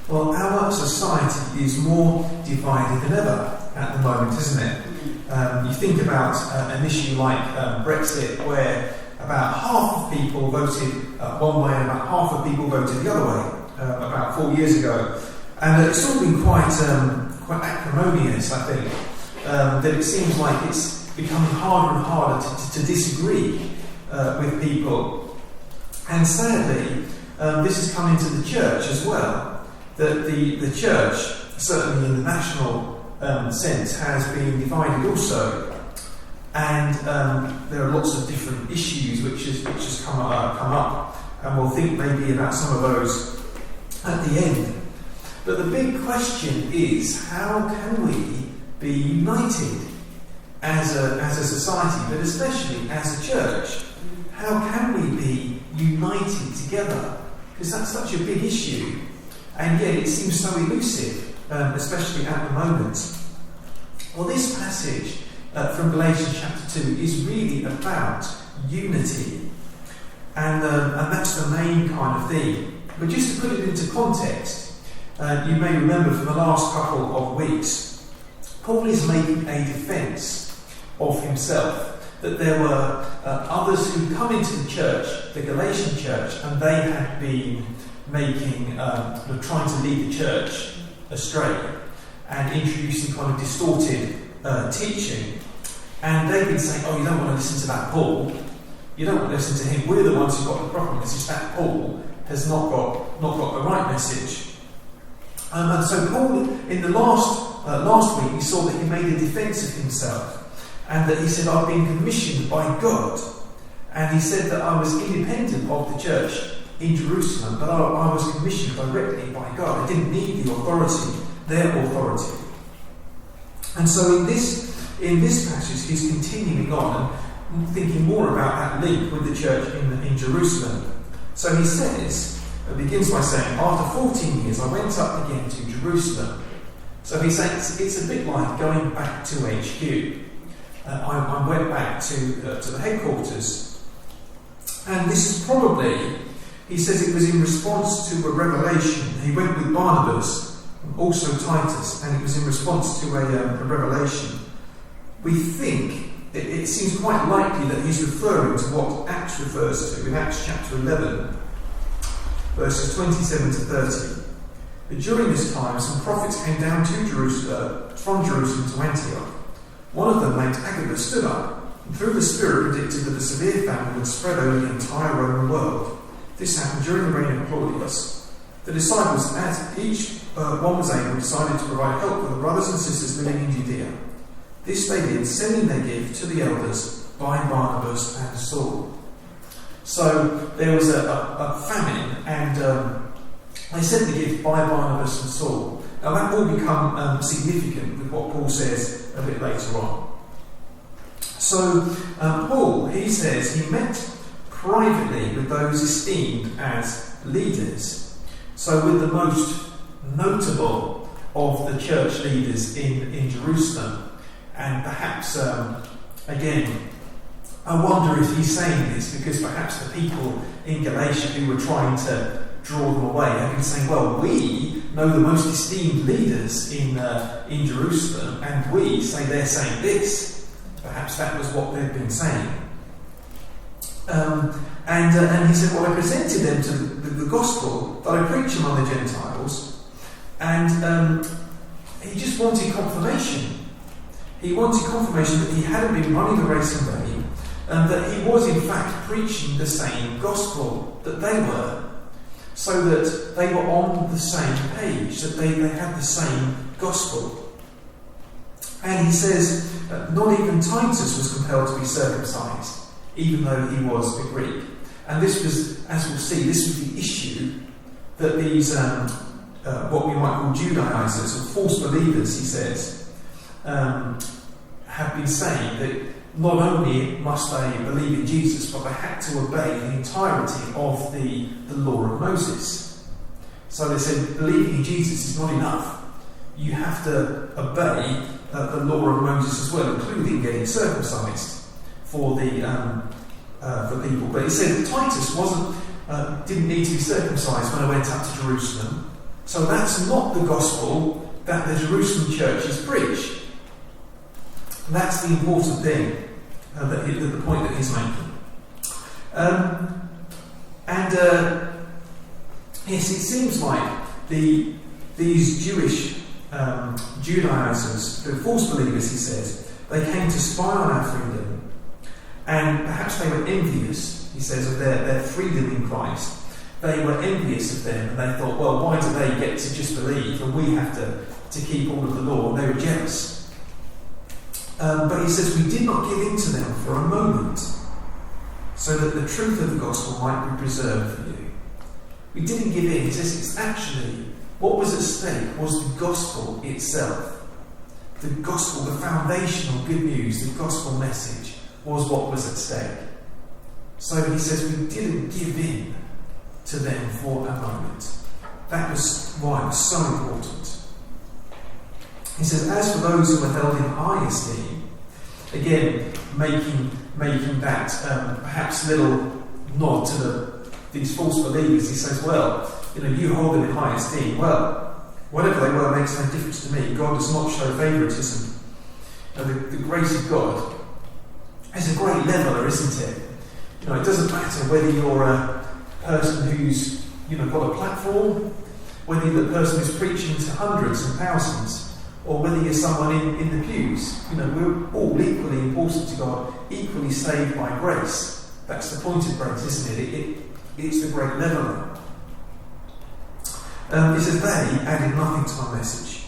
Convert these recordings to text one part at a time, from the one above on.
Well, our society is more divided than ever at the moment, isn't it? You think about an issue like Brexit, where about half of people voted one way and about half of people voted the other way about 4 years ago. And it's all been quite acrimonious, I think, that it seems like it's becoming harder and harder to disagree with people. And sadly, this has come into the church as well, that the church, certainly in the national sense, has been divided also. And there are lots of different issues which has come up, and we'll think maybe about some of those at the end. But the big question is, how can we be united as a society, but especially as a church? How can we be united together? Because that's such a big issue, and yet it seems so elusive, especially at the moment. Well, this passage from Galatians chapter 2 is really about unity, and that's the main kind of theme. But just to put it into context, you may remember from the last couple of weeks, Paul is making a defence of himself, that there were others who come into the church, the Galatian church, and they had been trying to lead the church astray and introducing kind of distorted teaching. And they've been saying, oh, you don't want to listen to that Paul. You don't want to listen to him. We're the ones who've got the problem. It's just that Paul has not got the right message. And so Paul, in the last week, we saw that he made a defence of himself, and that he said, I've been commissioned by God. And he said that I was independent of the church in Jerusalem, but I was commissioned directly by God. I didn't need the authority, their authority. And so in this passage, he's continuing on and thinking more about that link with the church in Jerusalem. So he says, it begins by saying, after 14 years I went up again to Jerusalem. So he's saying it's a bit like going back to HQ. I went back to the headquarters. And this is probably, he says it was in response to a revelation. He went with Barnabas, also Titus, and it was in response to a revelation. We think, it seems quite likely that he's referring to what Acts refers to in Acts chapter 11, verses 27 to 30. But during this time, some prophets came down to Jerusalem, from Jerusalem to Antioch. One of them, named Agabus, stood up, and through the Spirit predicted that a severe famine would spread over the entire Roman world. This happened during the reign of Claudius. The disciples, as each one was able, decided to provide help for the brothers and sisters living in Judea. This they did, sending their gift to the elders by Barnabas and Saul. So there was a famine, and they sent the gift by Barnabas and Saul. Now that will become significant with what Paul says a bit later on. So Paul, he says, he met privately with those esteemed as leaders. So with the most notable of the church leaders in Jerusalem. And perhaps, again, I wonder if he's saying this because perhaps the people in Galatia who were trying to draw them away have been saying, well, we know the most esteemed leaders in Jerusalem, and we say they're saying this. Perhaps that was what they'd been saying. And he said, well, I presented them to the gospel that I preach among the Gentiles, and he just wanted confirmation. He wanted confirmation that he hadn't been running the race in vain, and that he was in fact preaching the same gospel that they were, so that they were on the same page, that they had the same gospel. And he says, not even Titus was compelled to be circumcised, even though he was a Greek. And this was, as we'll see, this was the issue that these, what we might call Judaizers, or false believers, he says, have been saying that not only must they believe in Jesus, but they had to obey the entirety of the law of Moses. So they said, believing in Jesus is not enough. You have to obey the law of Moses as well, including getting circumcised for the people. But he said that Titus didn't need to be circumcised when I went up to Jerusalem. So that's not the gospel that the Jerusalem churches preach. That's the important thing, the point that he's making. Yes, it seems like these Jewish Judaizers, the false believers, he says, they came to spy on our freedom, and perhaps they were envious, he says, of their freedom in Christ. They were envious of them, and they thought, well, why do they get to just believe and we have to keep all of the law? And they were jealous. But he says, we did not give in to them for a moment, so that the truth of the gospel might be preserved for you. We didn't give in. He says, it's actually, what was at stake was the gospel itself. The gospel, the foundational good news, the gospel message was what was at stake. So he says, we didn't give in to them for a moment. That was why it was so important. He says, as for those who are held in high esteem, again, making that perhaps little nod to these false believers, he says, well, you hold them in high esteem. Well, whatever they were makes no difference to me. God does not show favouritism. The grace of God is a great leveller, isn't it? It doesn't matter whether you're a person who's got a platform, whether you're the person who's preaching to hundreds and thousands, or whether you're someone in the pews. We're all equally important to God, equally saved by grace. That's the point of grace, isn't it? It's the great leveller. He says they added nothing to my message.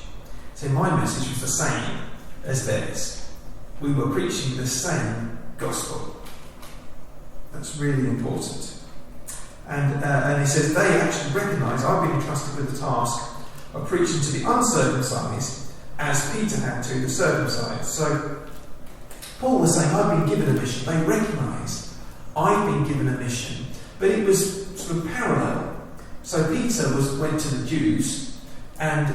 So my message was the same as theirs. We were preaching the same gospel. That's really important. And he says they actually recognise I've been entrusted with the task of preaching to the uncircumcised as Peter had to the circumcised. So Paul was saying, I've been given a mission. They recognise I've been given a mission. But it was sort of parallel. So Peter went to the Jews, and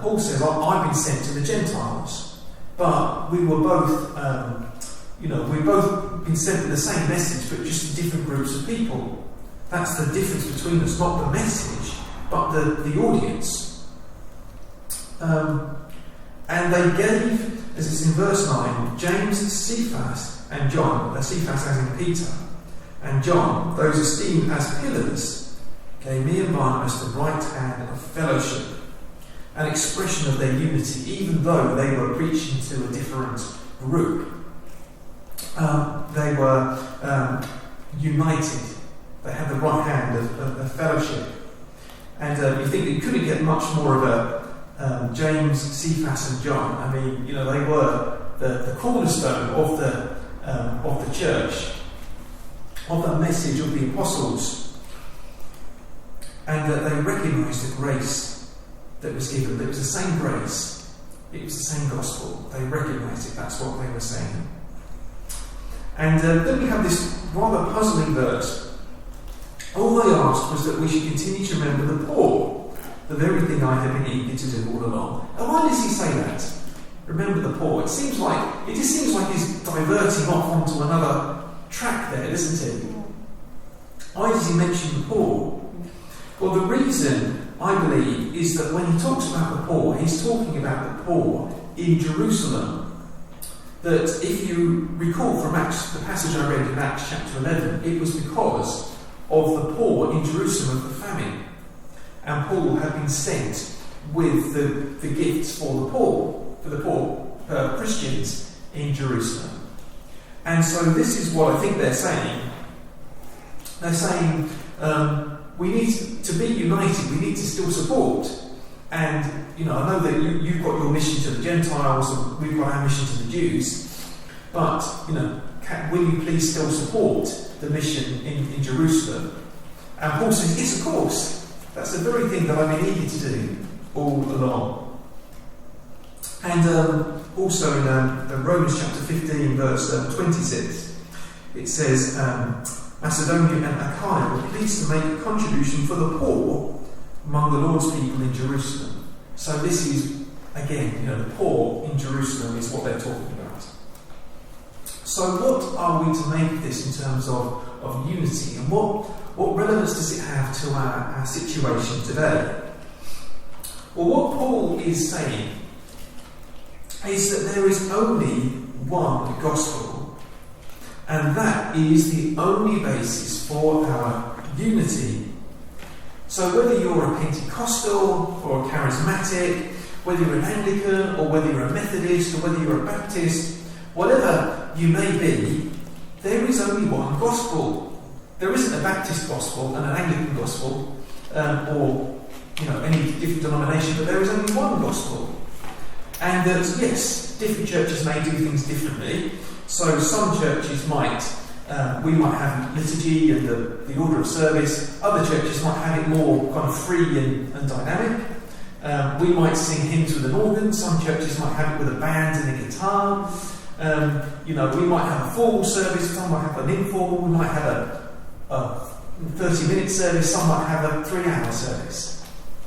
Paul says, I've been sent to the Gentiles. But we were both, we've both been sent with the same message, but just to different groups of people. That's the difference between us, not the message, but the audience. And they gave, as it's in verse 9, James, Cephas, and John, Cephas as in Peter, and John, those esteemed as pillars, gave me and Barnabas the right hand of fellowship, an expression of their unity, even though they were preaching to a different group. They were united. They had the right hand of fellowship. And you think you couldn't get much more of a James, Cephas and John. I mean, they were the cornerstone of the church, of the message of the apostles. And that they recognised the grace that was given. It was the same grace. It was the same gospel. They recognised it. That's what they were saying. And then we have this rather puzzling verse. All they asked was that we should continue to remember the poor, the very thing I have been eager to do all along. And why does he say that? Remember the poor. It just seems like he's diverting off onto another track there, doesn't it? Why does he mention the poor? Well, the reason, I believe, is that when he talks about the poor, he's talking about the poor in Jerusalem. That if you recall from Acts, the passage I read in Acts chapter 11, it was because of the poor in Jerusalem of the famine. And Paul had been sent with the gifts for the poor Christians in Jerusalem. And so this is what I think they're saying. They're saying, we need to be united, we need to still support. And, I know that you've got your mission to the Gentiles and we've got our mission to the Jews, but, will you please still support the mission in Jerusalem? And Paul says, yes, of course. That's the very thing that I've been eager to do all along. And also in Romans chapter 15, verse 26, it says, Macedonia and Achaia were pleased to make a contribution for the poor among the Lord's people in Jerusalem. So this is, again, the poor in Jerusalem is what they're talking about. So what are we to make of this in terms of unity? And what relevance does it have to our situation today? Well, what Paul is saying is that there is only one gospel, and that is the only basis for our unity. So whether you're a Pentecostal or a charismatic, whether you're an Anglican or whether you're a Methodist or whether you're a Baptist, whatever you may be, there is only one gospel. There isn't a Baptist gospel and an Anglican gospel, or any different denomination, but there is only one gospel. And that, yes, different churches may do things differently. So some churches we might have liturgy and the order of service. Other churches might have it more kind of free and dynamic. We might sing hymns with an organ. Some churches might have it with a band and a guitar. We might have a formal service. Some might have an informal. We might have a 30-minute service. Some might have a 3-hour service.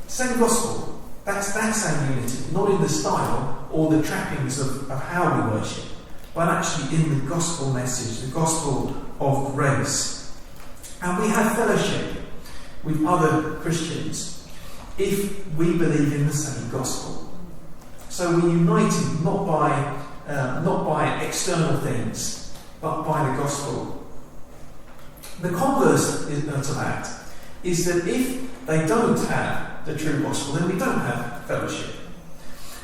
Same gospel. That's our unity. Not in the style or the trappings of how we worship, but actually in the gospel message, the gospel of grace. And we have fellowship with other Christians if we believe in the same gospel. So we're united not by external things, but by the gospel. The converse to that is that if they don't have the true gospel, then we don't have fellowship.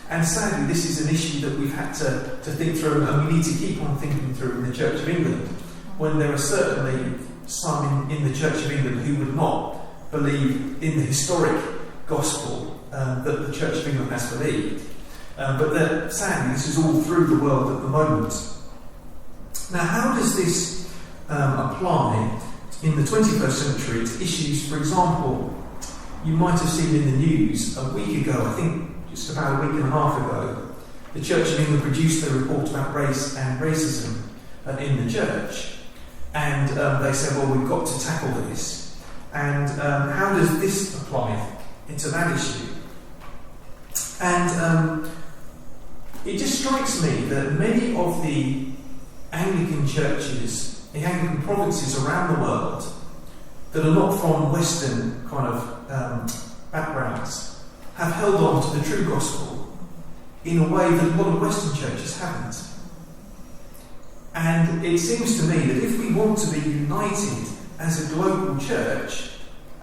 And sadly, this is an issue that we've had to think through, and we need to keep on thinking through in the Church of England, when there are certainly some in the Church of England who would not believe in the historic gospel that the Church of England has believed. But that, sadly, this is all through the world at the moment. Now, how does this apply in the 21st century to issues? For example, you might have seen in the news a week ago, I think just about a week and a half ago, the Church of England produced a report about race and racism in the church. And they said, well, we've got to tackle this. And how does this apply into that issue? And it just strikes me that many of the Anglican churches, the Anglican provinces around the world, that are not from Western kind of backgrounds, have held on to the true gospel in a way that a lot of Western churches haven't. And it seems to me that if we want to be united as a global church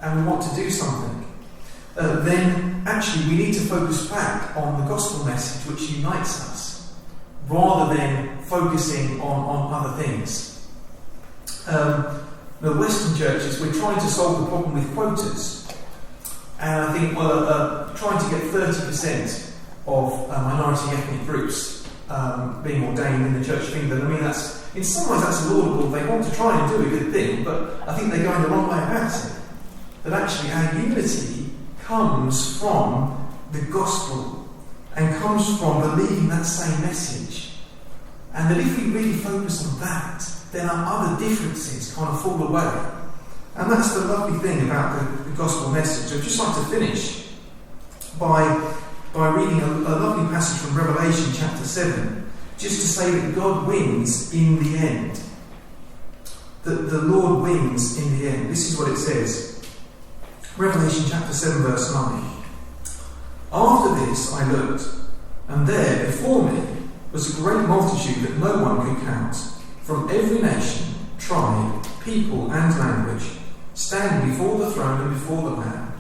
and we want to do something, then actually we need to focus back on the gospel message which unites us, rather than focusing on other things. The Western churches, we're trying to solve the problem with quotas. And I think, trying to get 30% of minority ethnic groups being ordained in the Church of England, I mean, that's, in some ways that's laudable. They want to try and do a good thing, but I think they're going the wrong way about it. That actually our unity comes from the gospel and comes from believing that same message. And that if we really focus on that, then our other differences kind of fall away. And that's the lovely thing about the gospel message. I'd just like to finish by reading a lovely passage from Revelation chapter 7, just to say that God wins in the end. That the Lord wins in the end. This is what it says. Revelation chapter 7 verse 9. After this I looked, and there before me was a great multitude that no one could count, from every nation, tribe, people and language, standing before the throne and before the Lamb.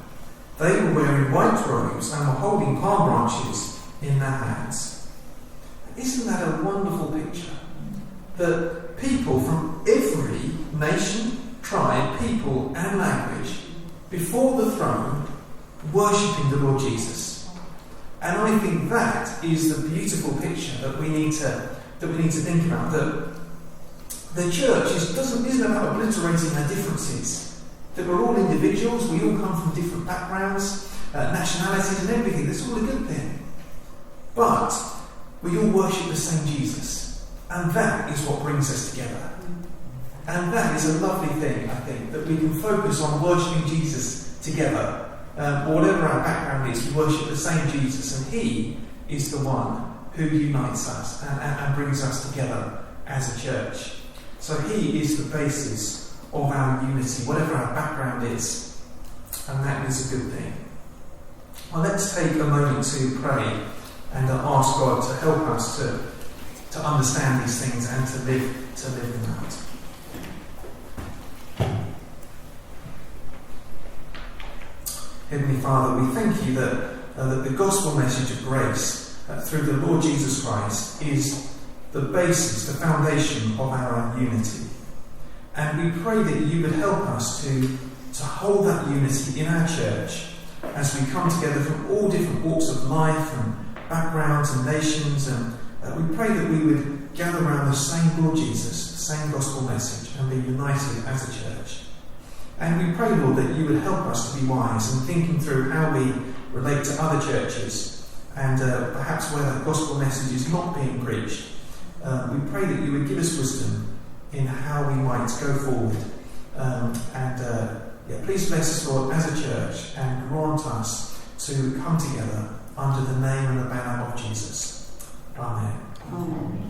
They were wearing white robes and were holding palm branches in their hands. Isn't that a wonderful picture? That people from every nation, tribe, people and language before the throne worshipping the Lord Jesus. And I think that is the beautiful picture that we need to think about. That the church isn't about obliterating our differences. That we're all individuals, we all come from different backgrounds, nationalities and everything. That's all a good thing. But we all worship the same Jesus. And that is what brings us together. And that is a lovely thing, I think, that we can focus on worshipping Jesus together. Whatever our background is, we worship the same Jesus, and He is the one who unites us and brings us together as a church. So He is the basis of our unity, whatever our background is, and that is a good thing. Well, let's take a moment to pray and ask God to help us to understand these things and to live them out. Heavenly Father, we thank you that the gospel message of grace through the Lord Jesus Christ is the basis, the foundation of our unity. And we pray that you would help us to hold that unity in our church as we come together from all different walks of life and backgrounds and nations. And we pray that we would gather around the same Lord Jesus, the same gospel message, and be united as a church. And we pray, Lord, that you would help us to be wise in thinking through how we relate to other churches and perhaps where that gospel message is not being preached. We pray that you would give us wisdom in how we might go forward. Please bless us, Lord, as a church, and grant us to come together under the name and the banner of Jesus. Amen. Amen.